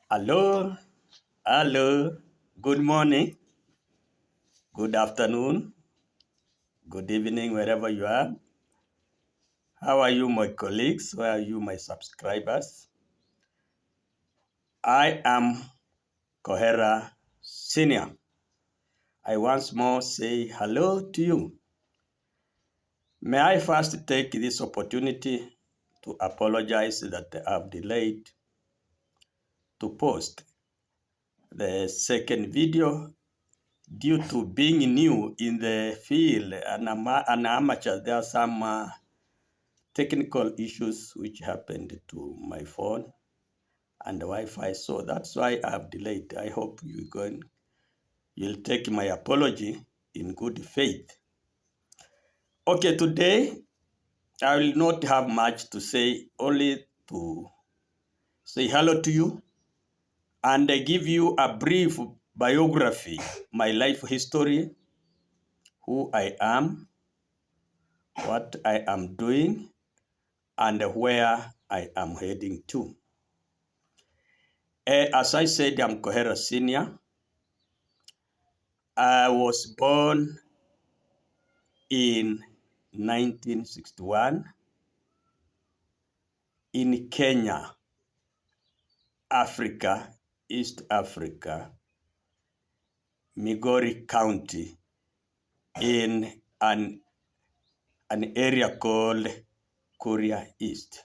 Hello, hello, good morning, good afternoon, good evening, wherever you are. How are you, my colleagues? Where are you, my subscribers? I am Kohera Senior. I once more say hello to you. May I first take this opportunity to apologize that I've delayed to post the second video due to being new in the field and an amateur. There are some technical issues which happened to my phone and the Wi-Fi, so that's why I've delayed. I hope you'll take my apology in good faith. Okay, today I will not have much to say, only to say hello to you and give you a brief biography, my life history, who I am, what I am doing, and where I am heading to. As I said, I'm Kohera Senior. I was born in 1961 in Kenya, Africa, East Africa, Migori County, in an area called Kuria East.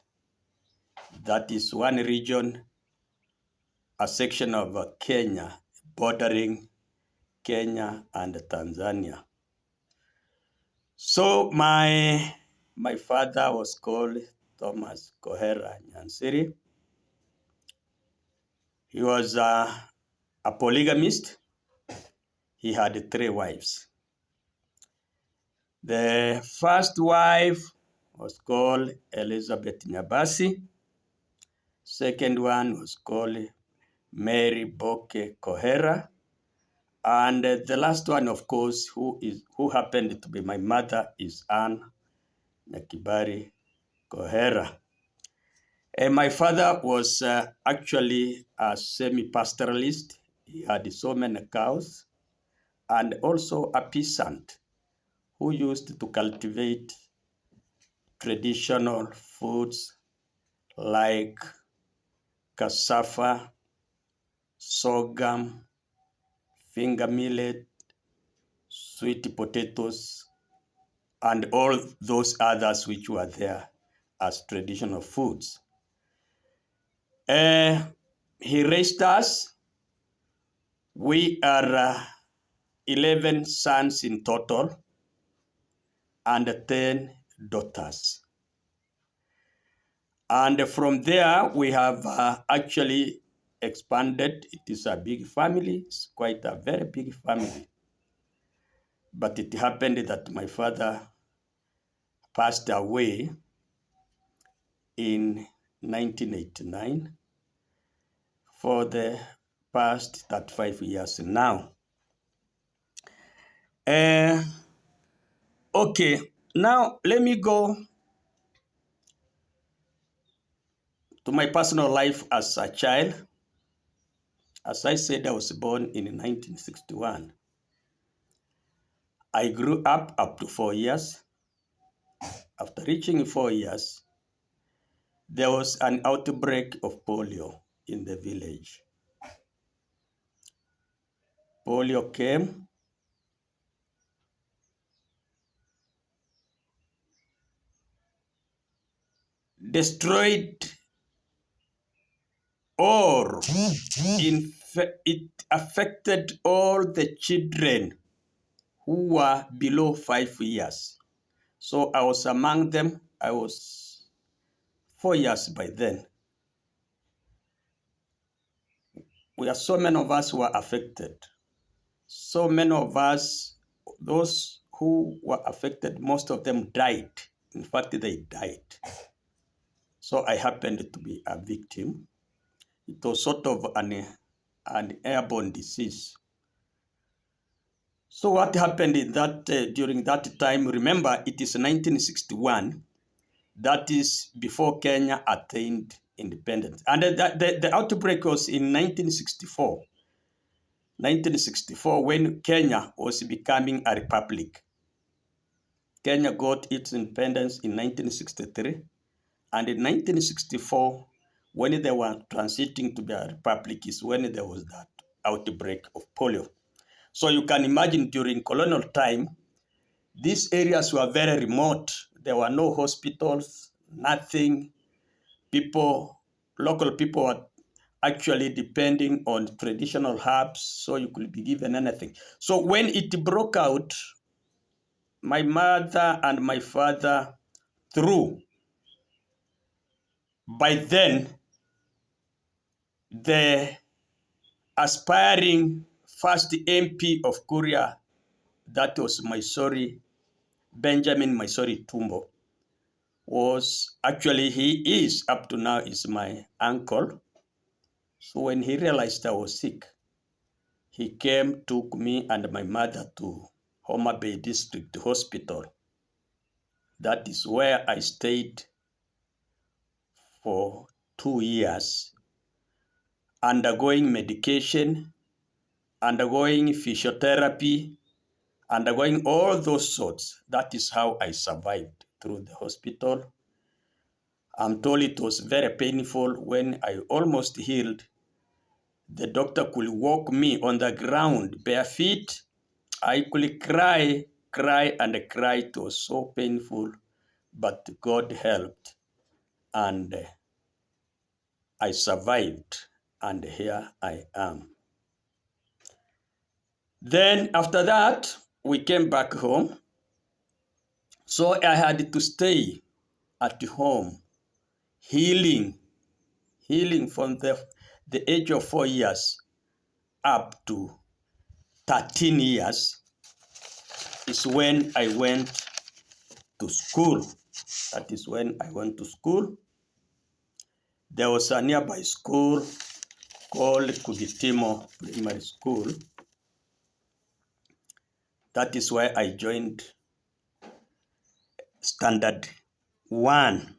That is one region, a section of Kenya, bordering Kenya and Tanzania. So my father was called Thomas Kohera Nyansiri. He was a polygamist. He had 3 wives. The first wife was called Elizabeth Nyabasi. Second one was called Mary Boke Kohera. And the last one, of course, who happened to be my mother, is Anne Nakibari Kohera. My father was actually a semi-pastoralist. He had so many cows, and also a peasant who used to cultivate traditional foods like cassava, sorghum, finger millet, sweet potatoes, and all those others which were there as traditional foods. He raised us. We are 11 sons in total and 10 daughters. And from there, we have actually expanded. It is a big family. It's quite a very big family. But it happened that my father passed away in 1989 for the past 35 years now. Okay, now let me go to my personal life as a child. As I said, I was born in 1961. I grew up to 4 years. After reaching 4 years, there was an outbreak of polio in the village. Polio came, destroyed, or it affected all the children who were below 5 years. So I was among them. I was 4 years by then. We are so many of us who were affected. So many of us, those who were affected, most of them died. In fact, they died. So I happened to be a victim. It was sort of an airborne disease. So what happened in that during that time? Remember, it is 1961. That is before Kenya attained independence. And the outbreak was in 1964. 1964, when Kenya was becoming a republic. Kenya got its independence in 1963. And in 1964, when they were transiting to be a republic, is when there was that outbreak of polio. So you can imagine during colonial time, these areas were very remote. There were no hospitals, nothing. Local people were actually depending on traditional herbs, so you could be given anything. So when it broke out, my mother and my father threw. By then, the aspiring first MP of Korea, that was Mysore, Benjamin Mysore Tumbo, was actually, he is up to now, is my uncle. So when he realized I was sick, he came, took me and my mother to Homa Bay District Hospital. That is where I stayed for 2 years, undergoing medication, undergoing physiotherapy, undergoing all those sorts. That is how I survived through the hospital. I'm told it was very painful. When I almost healed, the doctor could walk me on the ground bare feet. I could cry, and cry. It was so painful, but God helped, and I survived, and here I am. Then after that, we came back home. So I had to stay at home, healing, from the age of 4 years up to 13 years is when I went to school. That is when I went to school. There was a nearby school called Kugitimo Primary School. That is where I joined Standard 1.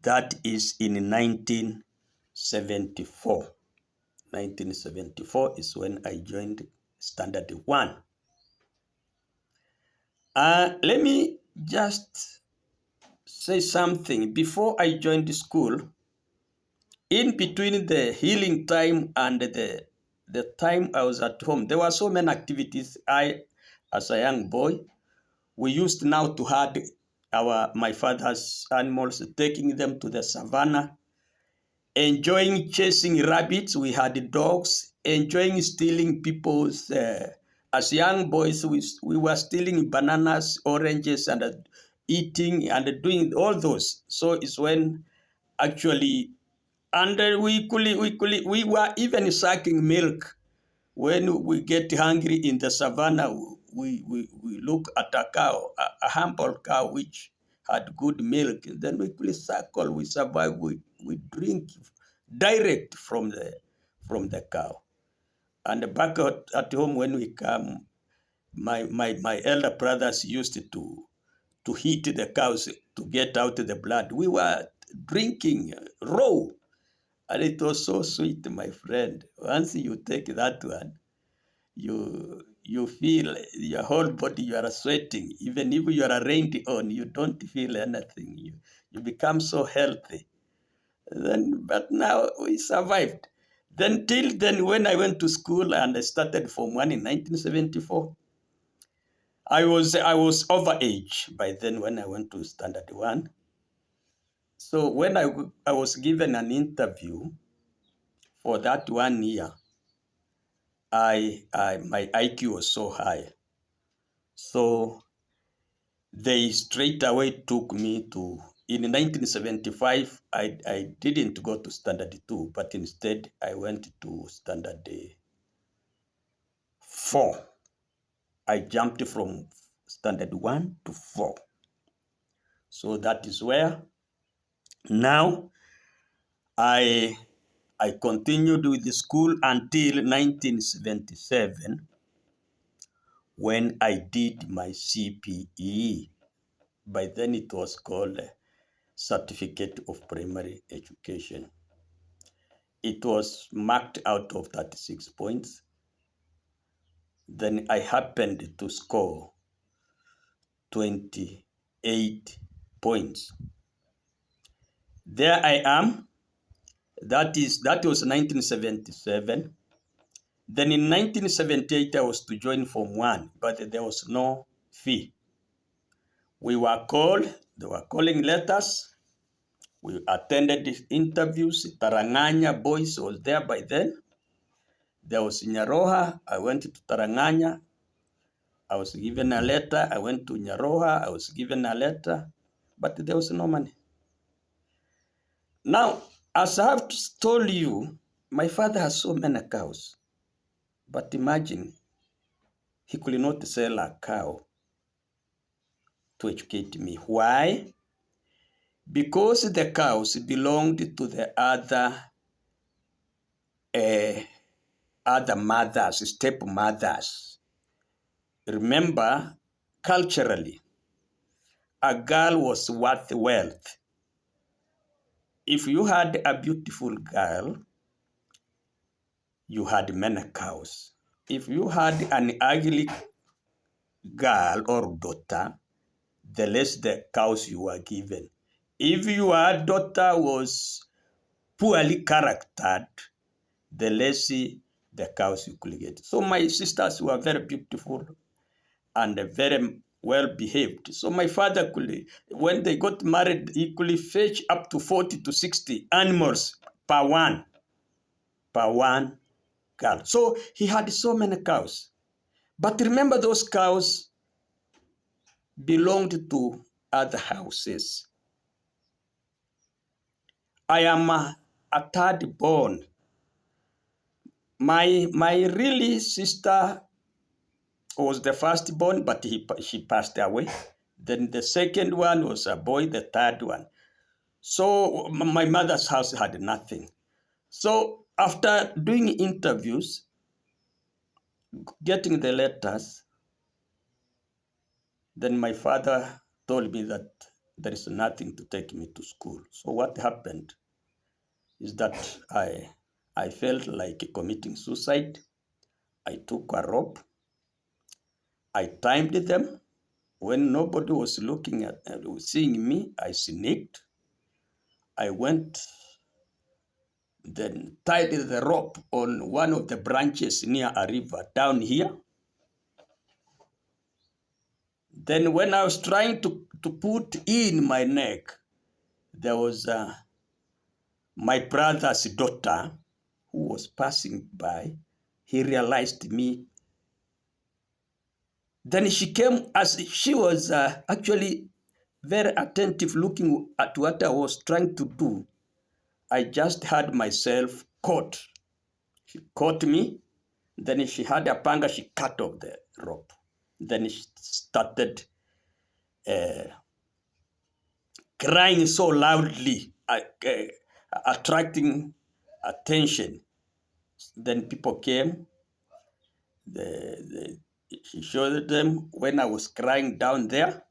That is in 1974. 1974 is when I joined Standard 1. Let me just say something. Before I joined the school, in between the healing time and the time I was at home, there were so many activities. As a young boy, we used now to have my father's animals, taking them to the savannah, enjoying chasing rabbits. We had dogs, enjoying stealing people's. As young boys, we were stealing bananas, oranges, and eating and doing all those. So it's when actually, and we were even sucking milk. When we get hungry in the savannah, we look at a cow, a humble cow which had good milk. And then we could suckle, we survive, we drink direct from the cow. And back at home when we come, my elder brothers used to hit the cows to get out the blood. We were drinking raw. And it was so sweet, my friend. Once you take that one, you feel your whole body, you are sweating. Even if you are rained on, you don't feel anything. You become so healthy. But now we survived. Then till then, when I went to school and I started Form 1 in 1974, I was over age by then when I went to Standard 1. So when I was given an interview for that 1 year, my IQ was so high. So they straight away took me to, in 1975, I didn't go to Standard 2, but instead I went to Standard 4. I jumped from Standard 1 to 4. So that is where now I continued with the school until 1977 when I did my CPE. By then it was called certificate of primary education. It was marked out of 36 points. Then I happened to score 28 points. There I am. That was 1977. Then in 1978, I was to join Form 1, but there was no fee. We were called, they were calling letters. We attended the interviews. Taranganya boys was there by then. There was Nyaroha. I went to Taranganya. I was given a letter. I went to Nyaroha. I was given a letter, but there was no money. Now, as I have told you, my father has so many cows. But imagine, he could not sell a cow to educate me. Why? Because the cows belonged to the other mothers, stepmothers. Remember, culturally, a girl was worth wealth. If you had a beautiful girl, you had many cows. If you had an ugly girl or daughter, the less the cows you were given. If your daughter was poorly charactered, the less the cows you could get. So my sisters were very beautiful and very well behaved. So my father could, when they got married, he could fetch up to 40 to 60 animals per one girl. So he had so many cows. But remember, those cows belonged to other houses. I am a third born. My really sister was the first born, but she passed away. Then the second one was a boy, the third one. So my mother's house had nothing. So after doing interviews, getting the letters, then my father told me that there is nothing to take me to school. So what happened is that I felt like committing suicide. I took a rope. I timed them. When nobody was looking at seeing me, I sneaked. I went, then tied the rope on one of the branches near a river down here. Then when I was trying to put in my neck, there was my brother's daughter who was passing by. He realized me. Then she came, as she was actually very attentive looking at what I was trying to do. I just had myself caught. She caught me. Then she had a panga, she cut off the rope. Then she started crying so loudly, attracting attention. Then people came. She showed them when I was crying down there.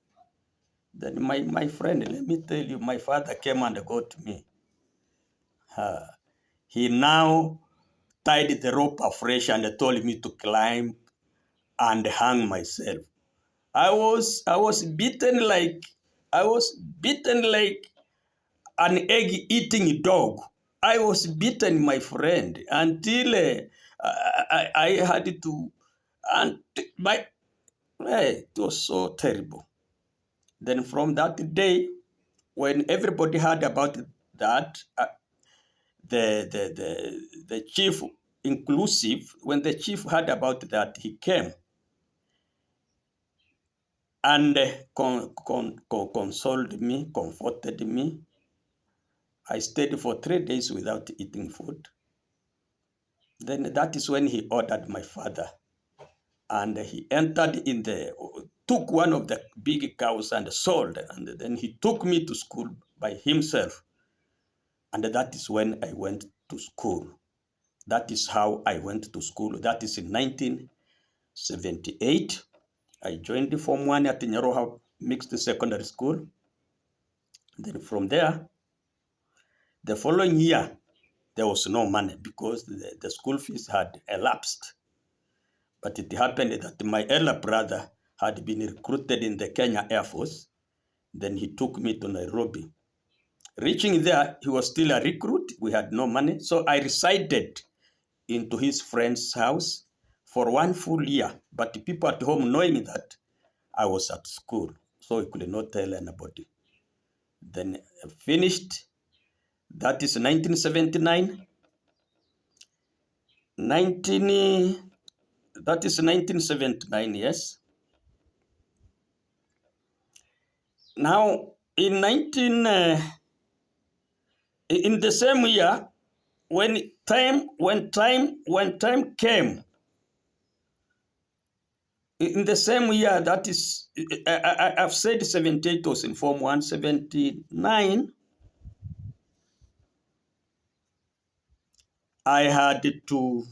Then my friend, let me tell you, my father came and got me. He now tied the rope afresh and told me to climb and hang myself. I was beaten like an egg-eating dog. I was beaten, my friend, until I had to, and it was so terrible. Then from that day, when everybody heard about that, the chief inclusive, when the chief heard about that, he came and consoled me, comforted me. I stayed for 3 days without eating food. Then that is when he ordered my father. And he entered took one of the big cows and sold. And then he took me to school by himself. And that is when I went to school. That is how I went to school. That is in 1978. I joined the Form 1 at Nyaroha Mixed Secondary School. Then from there, the following year, there was no money because the school fees had elapsed. But it happened that my elder brother had been recruited in the Kenya Air Force. Then he took me to Nairobi. Reaching there, he was still a recruit. We had no money. So I resided into his friend's house for 1 full year. But the people at home knowing that I was at school, so he could not tell anybody. Then finished. That is 1979. 1979, yes. Now, in the same year, when time came, in the same year, that is, I've said 78 was in Form 179. I had to,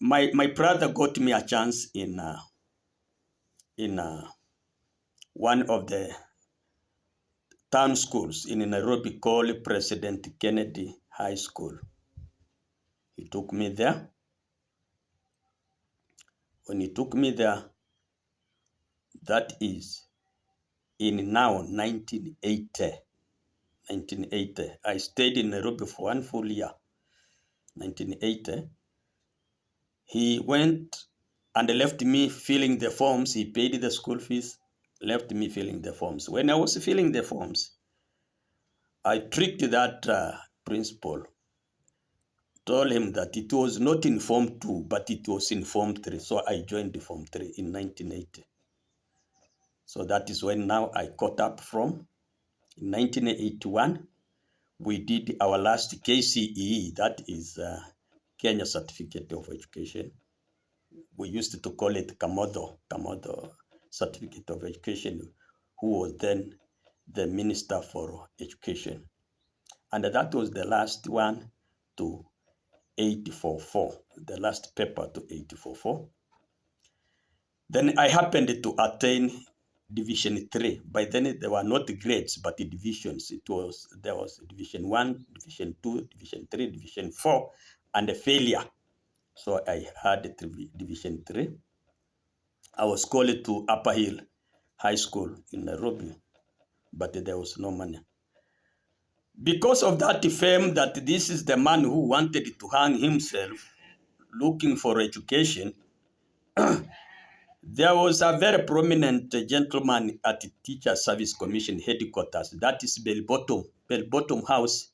my brother got me a chance in one of the town schools in Nairobi called President Kennedy High School. He took me there. When he took me there, that is in now 1980. 1980. I stayed in Nairobi for 1 full year. 1980. He went and left me filling the forms. He paid the school fees, left me filling the forms. When I was filling the forms, I tricked that principal, told him that it was not in Form 2, but it was in Form 3. So I joined the Form 3 in 1980. So that is when now I caught up from. In 1981, we did our last KCE, that is Kenya Certificate of Education. We used to call it Kamodo Certificate of Education, who was then the Minister for Education. And that was the last one to 844, the last paper to 844. Then I happened to attain Division 3. By then there were not grades, but divisions. There was Division 1, Division 2, Division 3, Division 4, and a failure. So I had Division 3. I was called to Upper Hill High School in Nairobi, but there was no money. Because of that fame that this is the man who wanted to hang himself looking for education, there was a very prominent gentleman at the Teacher Service Commission headquarters, that is Bell Bottom House,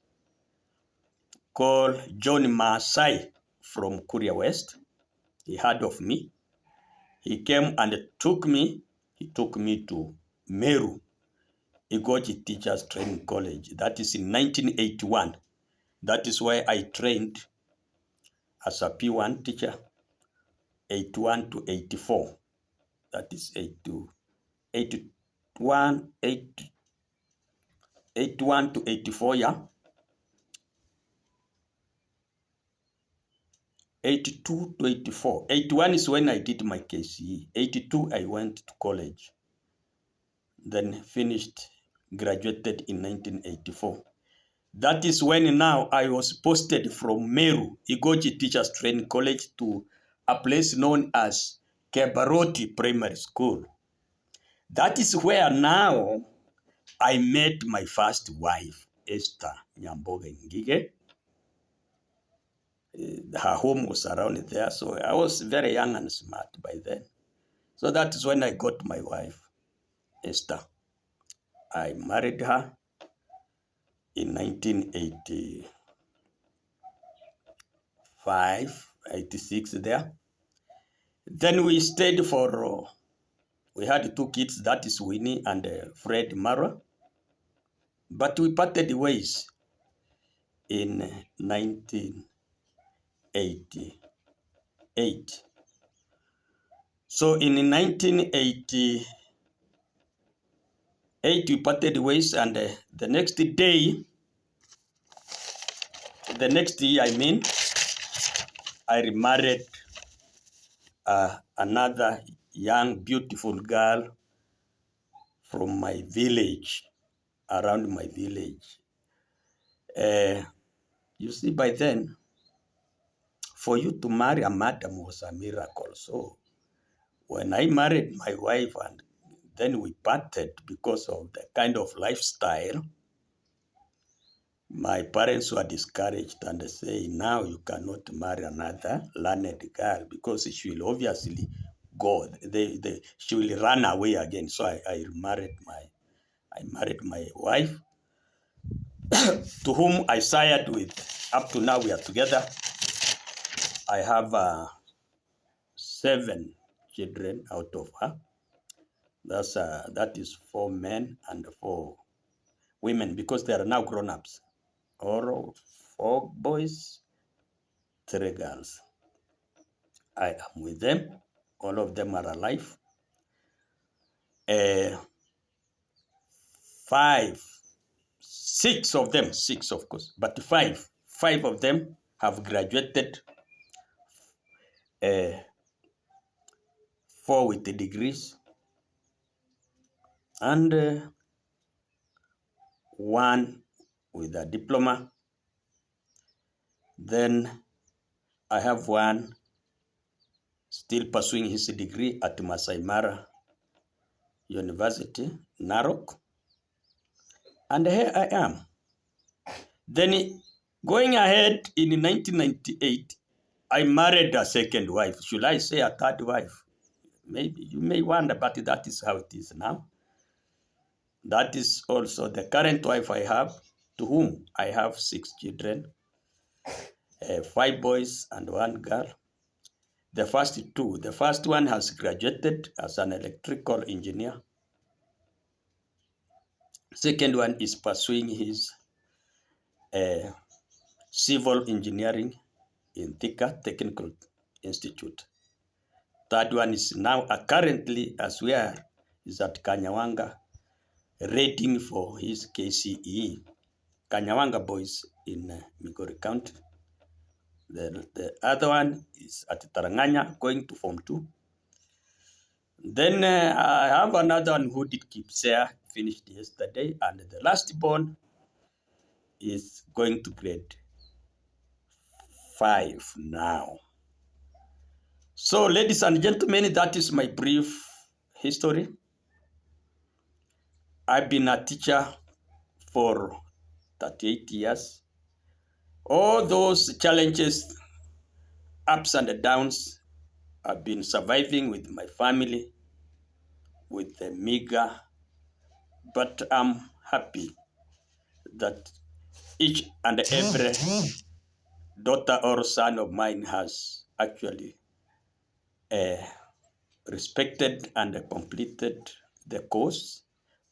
called John Maasai from Kuria West. He heard of me. He came and took me to Meru, Igoji Teachers Training College. That is in 1981. That is where I trained as a P1 teacher, 81 to 84. That is 81 to 84, yeah. 82 to 84. 81 is when I did my KCE. 82, I went to college. Then finished, graduated in 1984. That is when now I was posted from Meru, Igoji Teachers Training College, to a place known as Kebaroti Primary School. That is where now I met my first wife, Esther Nyamboga Ngige. Her home was around there, so I was very young and smart by then. So that is when I got my wife, Esther. I married her in 1985, 86 there. Then we stayed for, we had 2 kids, that is Winnie and Fred Mara. But we parted ways in 1988. So in 1988, we parted ways, and the next year, I remarried another young, beautiful girl from my village. around my village. Uh, you see, by then, for you to marry a madam was a miracle. So when I married my wife and then we parted because of the kind of lifestyle, my parents were discouraged and they say, now you cannot marry another learned girl because she will obviously go. She will run away again. So I married my wife, to whom I sired with. Up to now, we are together. I have 7 children out of her. That is 4 men and 4 women because they are now grown-ups. Or 4 boys, 3 girls. I am with them. All of them are alive. Uh, five, 6 of course, but five of them have graduated. Uh, 4 with the degrees, and 1 with a diploma. Then I have 1 still pursuing his degree at Masai Mara University, Narok. And here I am. Then going ahead in 1998, I married a second wife. Should I say a third wife? Maybe you may wonder, but that is how it is now. That is also the current wife I have, to whom I have 6 children, 5 boys and 1 girl. The first one has graduated as an electrical engineer. Second one is pursuing his uh, civil engineering in Thika Technical Institute. Third one is now currently, as we are, is at Kanyawanga, reading for his KCE. Kanyawanga boys in Migori County. The other one is at Taranganya, going to Form 2. Then I have another one who did keep there, finished yesterday, and the last born is going to grade 5 now. So, ladies and gentlemen, that is my brief history. I've been a teacher for 38 years. All those challenges, ups and downs, I've been surviving with my family, with the meager, but I'm happy that each and every daughter or son of mine has actually uh, respected and completed the course.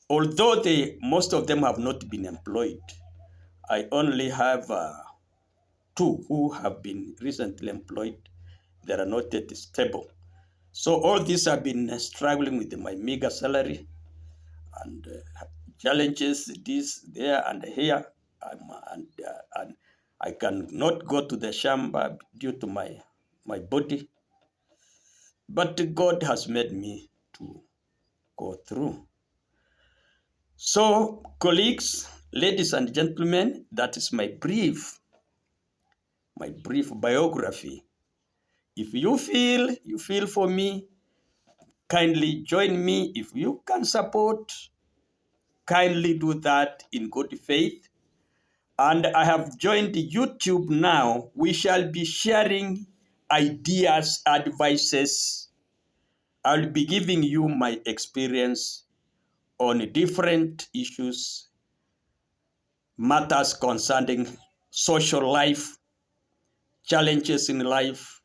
Although most of them have not been employed, I only have 2 who have been recently employed. They are not yet stable. So all these have been struggling with my meager salary and challenges, this, there, and here. And I cannot go to the shamba due to my body. But God has made me to go through. So, colleagues, ladies and gentlemen, that is my brief biography. If you feel for me, kindly join me. If you can support, kindly do that in good faith. And I have joined YouTube now. We shall be sharing ideas, advices. I'll be giving you my experience on different issues, matters concerning social life, challenges in life,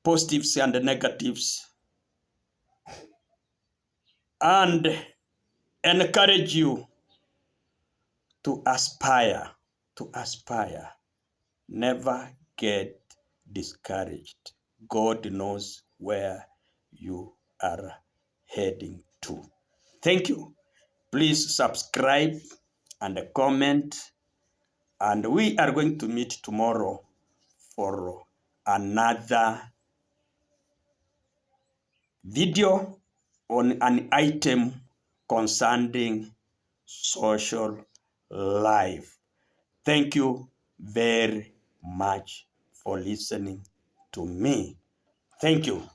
positives and negatives, and encourage you to aspire, Never get discouraged. God knows where you are heading to. Thank you. Please subscribe and comment. And we are going to meet tomorrow for another video on an item concerning social life. Thank you very much for listening to me. Thank you.